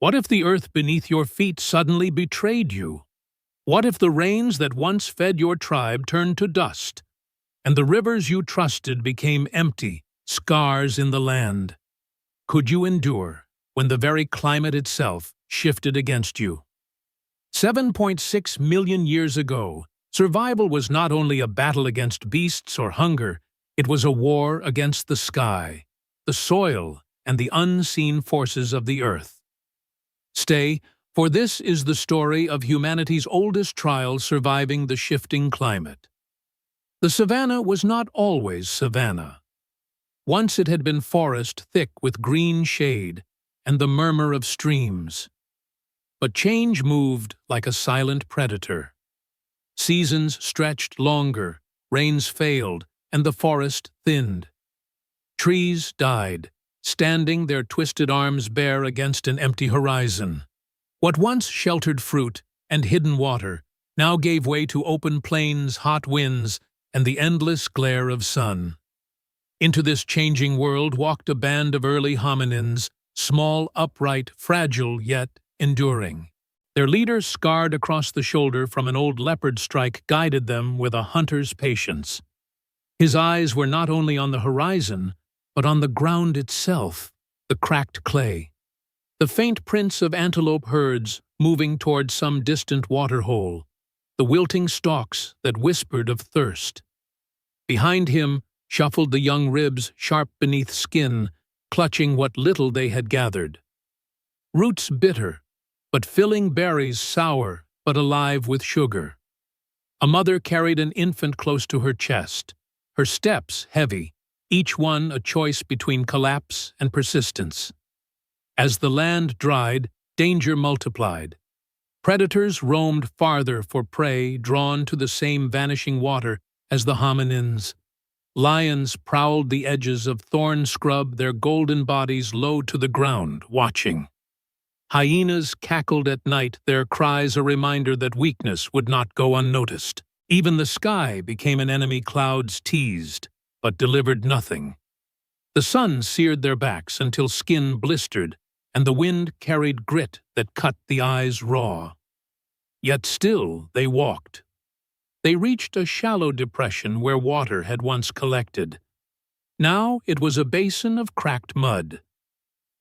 What if the earth beneath your feet suddenly betrayed you? What if the rains that once fed your tribe turned to dust, and the rivers you trusted became empty, scars in the land? Could you endure when the very climate itself shifted against you? 7.6 million years ago, survival was not only a battle against beasts or hunger, it was a war against the sky, the soil, and the unseen forces of the earth. Stay, for this is the story of humanity's oldest trial surviving the shifting climate. The savanna was not always savanna. Once it had been forest thick with green shade and the murmur of streams. But change moved like a silent predator. Seasons stretched longer, rains failed, and the forest thinned. Trees died, standing their twisted arms bare against an empty horizon. What once sheltered fruit and hidden water now gave way to open plains, hot winds, and the endless glare of sun. Into this changing world walked a band of early hominins, small, upright, fragile, yet enduring. Their leader, scarred across the shoulder from an old leopard strike, guided them with a hunter's patience. His eyes were not only on the horizon, but on the ground itself, the cracked clay. The faint prints of antelope herds moving toward some distant waterhole, the wilting stalks that whispered of thirst. Behind him shuffled the young ribs sharp beneath skin, clutching what little they had gathered. Roots bitter, but filling berries sour, but alive with sugar. A mother carried an infant close to her chest, her steps heavy, each one a choice between collapse and persistence. As the land dried, danger multiplied. Predators roamed farther for prey, drawn to the same vanishing water as the hominins. Lions prowled the edges of thorn scrub, their golden bodies low to the ground, watching. Hyenas cackled at night, their cries a reminder that weakness would not go unnoticed. Even the sky became an enemy. Clouds teased, but delivered nothing. The sun seared their backs until skin blistered, and the wind carried grit that cut the eyes raw. Yet still they walked. They reached a shallow depression where water had once collected. Now it was a basin of cracked mud.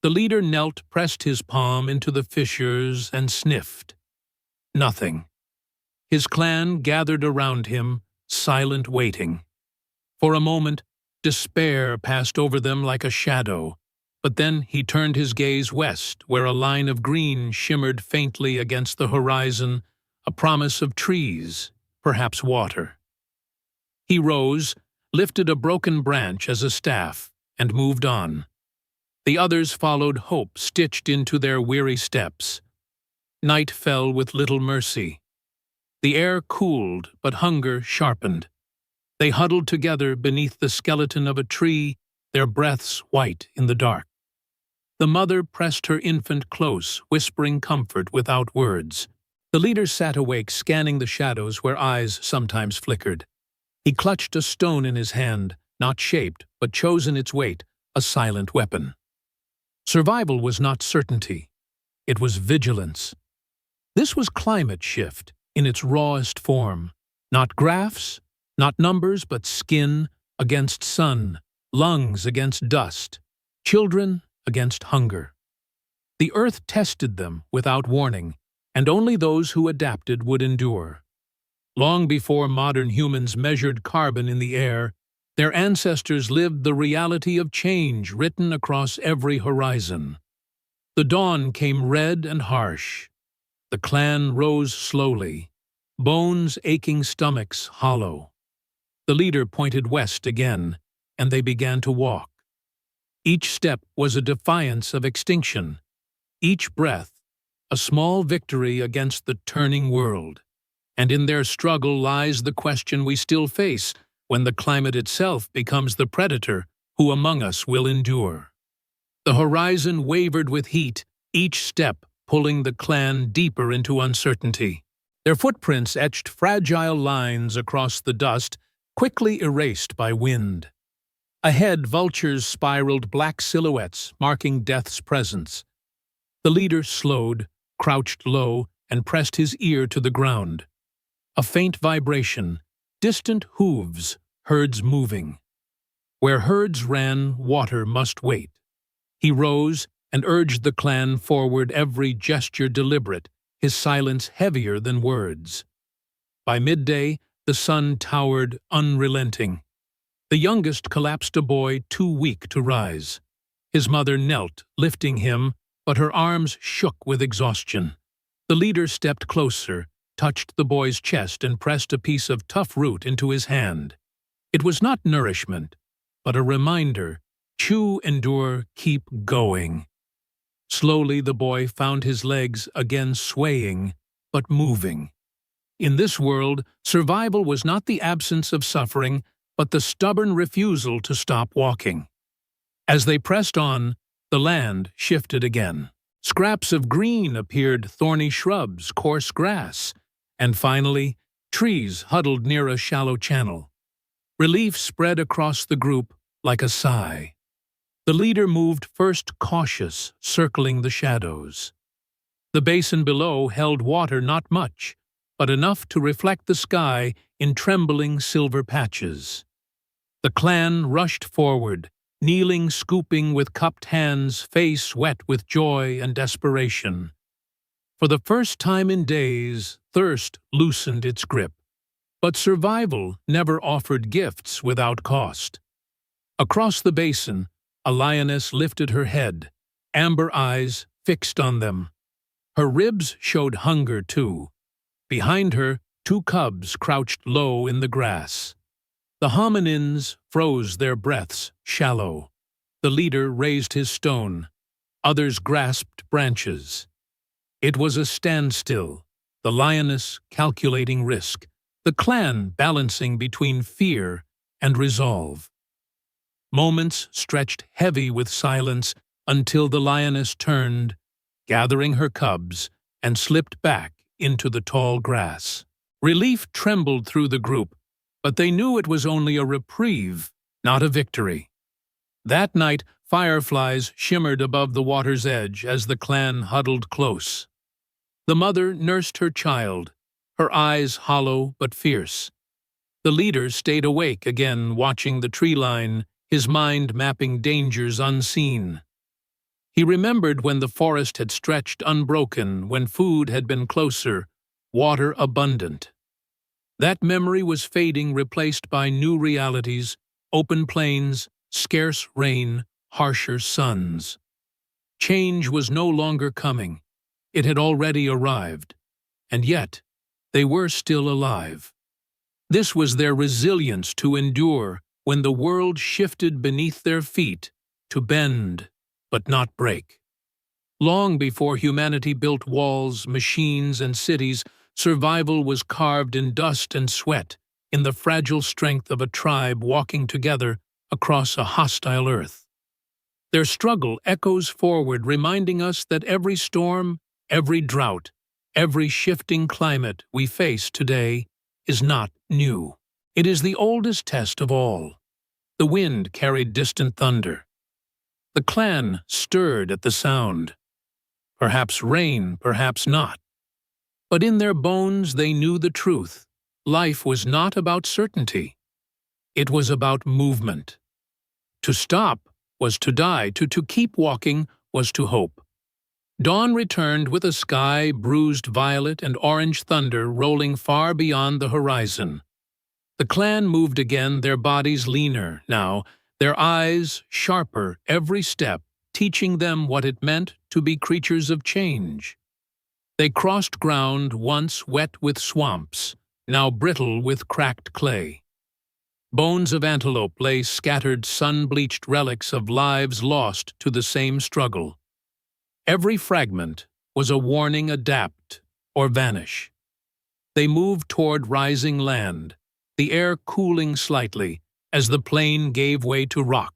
The leader knelt, pressed his palm into the fissures, and sniffed. Nothing. His clan gathered around him, silent, waiting. For a moment, despair passed over them like a shadow, but then he turned his gaze west, where a line of green shimmered faintly against the horizon, a promise of trees, perhaps water. He rose, lifted a broken branch as a staff, and moved on. The others followed, hope stitched into their weary steps. Night fell with little mercy. The air cooled, but hunger sharpened. They huddled together beneath the skeleton of a tree, their breaths white in the dark. The mother pressed her infant close, whispering comfort without words. The leader sat awake, scanning the shadows where eyes sometimes flickered. He clutched a stone in his hand, not shaped, but chosen its weight, a silent weapon. Survival was not certainty. It was vigilance. This was climate shift in its rawest form. Not graphs, not numbers, but skin against sun, lungs against dust, children against hunger. The earth tested them without warning, and only those who adapted would endure. Long before modern humans measured carbon in the air, their ancestors lived the reality of change written across every horizon. The dawn came red and harsh. The clan rose slowly, bones aching, stomachs hollow. The leader pointed west again, and they began to walk. Each step was a defiance of extinction. Each breath, a small victory against the turning world. And in their struggle lies the question we still face: when the climate itself becomes the predator, who among us will endure? The horizon wavered with heat, each step pulling the clan deeper into uncertainty. Their footprints etched fragile lines across the dust, quickly erased by wind. Ahead, vultures spiraled, black silhouettes marking death's presence. The leader slowed, crouched low, and pressed his ear to the ground. A faint vibration, distant hooves, herds moving. Where herds ran, water must wait. He rose and urged the clan forward, every gesture deliberate, his silence heavier than words. By midday, the sun towered unrelenting. The youngest collapsed, a boy too weak to rise. His mother knelt, lifting him, but her arms shook with exhaustion. The leader stepped closer, touched the boy's chest, and pressed a piece of tough root into his hand. It was not nourishment, but a reminder: chew, endure, keep going. Slowly the boy found his legs again, swaying, but moving. In this world, survival was not the absence of suffering, but the stubborn refusal to stop walking. As they pressed on, the land shifted again. Scraps of green appeared, thorny shrubs, coarse grass, and finally, trees huddled near a shallow channel. Relief spread across the group like a sigh. The leader moved first, cautious, circling the shadows. The basin below held water, not much, but enough to reflect the sky in trembling silver patches. The clan rushed forward, kneeling, scooping with cupped hands, face wet with joy and desperation. For the first time in days, thirst loosened its grip. But survival never offered gifts without cost. Across the basin, a lioness lifted her head, amber eyes fixed on them. Her ribs showed hunger, too. Behind her, two cubs crouched low in the grass. The hominins froze their breaths, shallow. The leader raised his stone. Others grasped branches. It was a standstill, the lioness calculating risk, the clan balancing between fear and resolve. Moments stretched heavy with silence until the lioness turned, gathering her cubs, and slipped back into the tall grass. Relief trembled through the group, but they knew it was only a reprieve, not a victory. That night, fireflies shimmered above the water's edge as the clan huddled close. The mother nursed her child, her eyes hollow but fierce. The leader stayed awake again, watching the tree line, his mind mapping dangers unseen. He remembered when the forest had stretched unbroken, when food had been closer, water abundant. That memory was fading, replaced by new realities: open plains, scarce rain, harsher suns. Change was no longer coming. It had already arrived. And yet, they were still alive. This was their resilience to endure when the world shifted beneath their feet, to bend but not break. Long before humanity built walls, machines, and cities, survival was carved in dust and sweat, in the fragile strength of a tribe walking together across a hostile earth. Their struggle echoes forward, reminding us that every storm, every drought, every shifting climate we face today is not new. It is the oldest test of all. The wind carried distant thunder. The clan stirred at the sound. Perhaps rain, perhaps not. But in their bones they knew the truth. Life was not about certainty. It was about movement. To stop was to die. To keep walking was to hope. Dawn returned with a sky bruised violet and orange thunder rolling far beyond the horizon. The clan moved again, their bodies leaner now, their eyes sharper every step, teaching them what it meant to be creatures of change. They crossed ground once wet with swamps, now brittle with cracked clay. Bones of antelope lay scattered, sun-bleached relics of lives lost to the same struggle. Every fragment was a warning: adapt or vanish. They moved toward rising land, the air cooling slightly as the plain gave way to rock.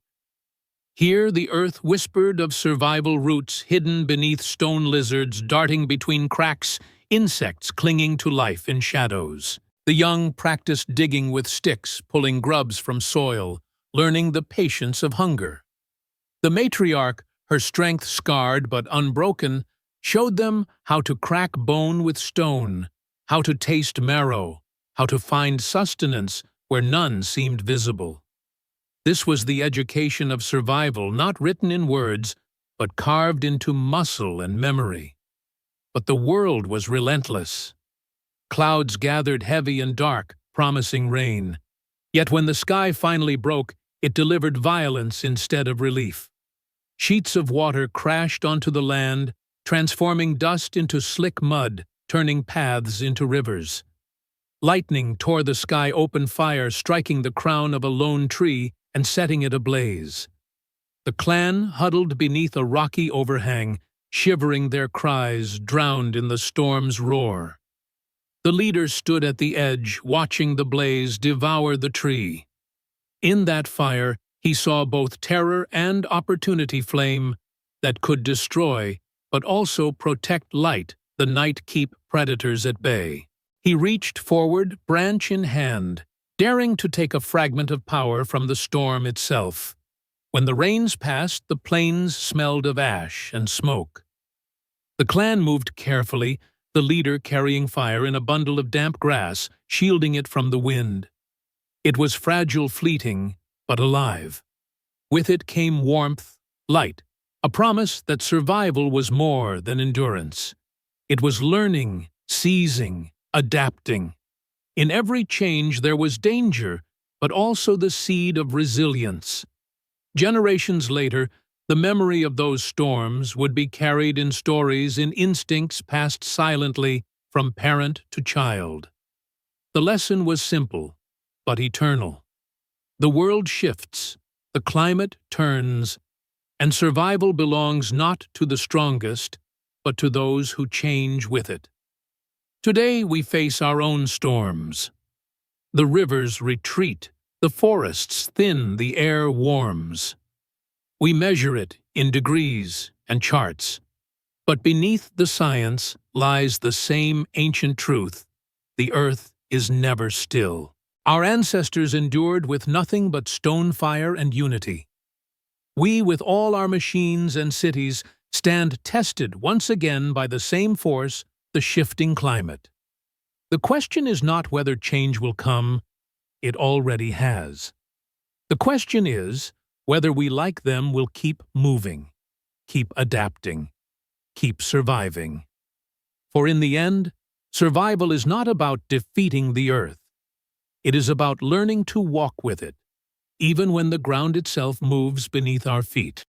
Here the earth whispered of survival routes hidden beneath stone, lizards darting between cracks, insects clinging to life in shadows. The young practiced digging with sticks, pulling grubs from soil, learning the patience of hunger. The matriarch, her strength scarred but unbroken, showed them how to crack bone with stone, how to taste marrow, how to find sustenance where none seemed visible. This was the education of survival, not written in words, but carved into muscle and memory. But the world was relentless. Clouds gathered heavy and dark, promising rain. Yet when the sky finally broke, it delivered violence instead of relief. Sheets of water crashed onto the land, transforming dust into slick mud, turning paths into rivers. Lightning tore the sky open fire, striking the crown of a lone tree and setting it ablaze. The clan huddled beneath a rocky overhang, shivering, their cries drowned in the storm's roar. The leader stood at the edge, watching the blaze devour the tree. In that fire, he saw both terror and opportunity, flame that could destroy, but also protect light, the night keep predators at bay. He reached forward, branch in hand, daring to take a fragment of power from the storm itself. When the rains passed, the plains smelled of ash and smoke. The clan moved carefully, the leader carrying fire in a bundle of damp grass, shielding it from the wind. It was fragile, fleeting, but alive. With it came warmth, light, a promise that survival was more than endurance. It was learning, seizing, adapting. In every change there was danger, but also the seed of resilience. Generations later, the memory of those storms would be carried in stories, in instincts passed silently from parent to child. The lesson was simple, but eternal. The world shifts, the climate turns, and survival belongs not to the strongest, but to those who change with it. Today we face our own storms. The rivers retreat, the forests thin, the air warms. We measure it in degrees and charts, but beneath the science lies the same ancient truth: the earth is never still. Our ancestors endured with nothing but stone fire and unity. We, with all our machines and cities, stand tested once again by the same force, the shifting climate. The question is not whether change will come, it already has. The question is whether we, like them, will keep moving, keep adapting, keep surviving. For in the end, survival is not about defeating the earth. It is about learning to walk with it, even when the ground itself moves beneath our feet.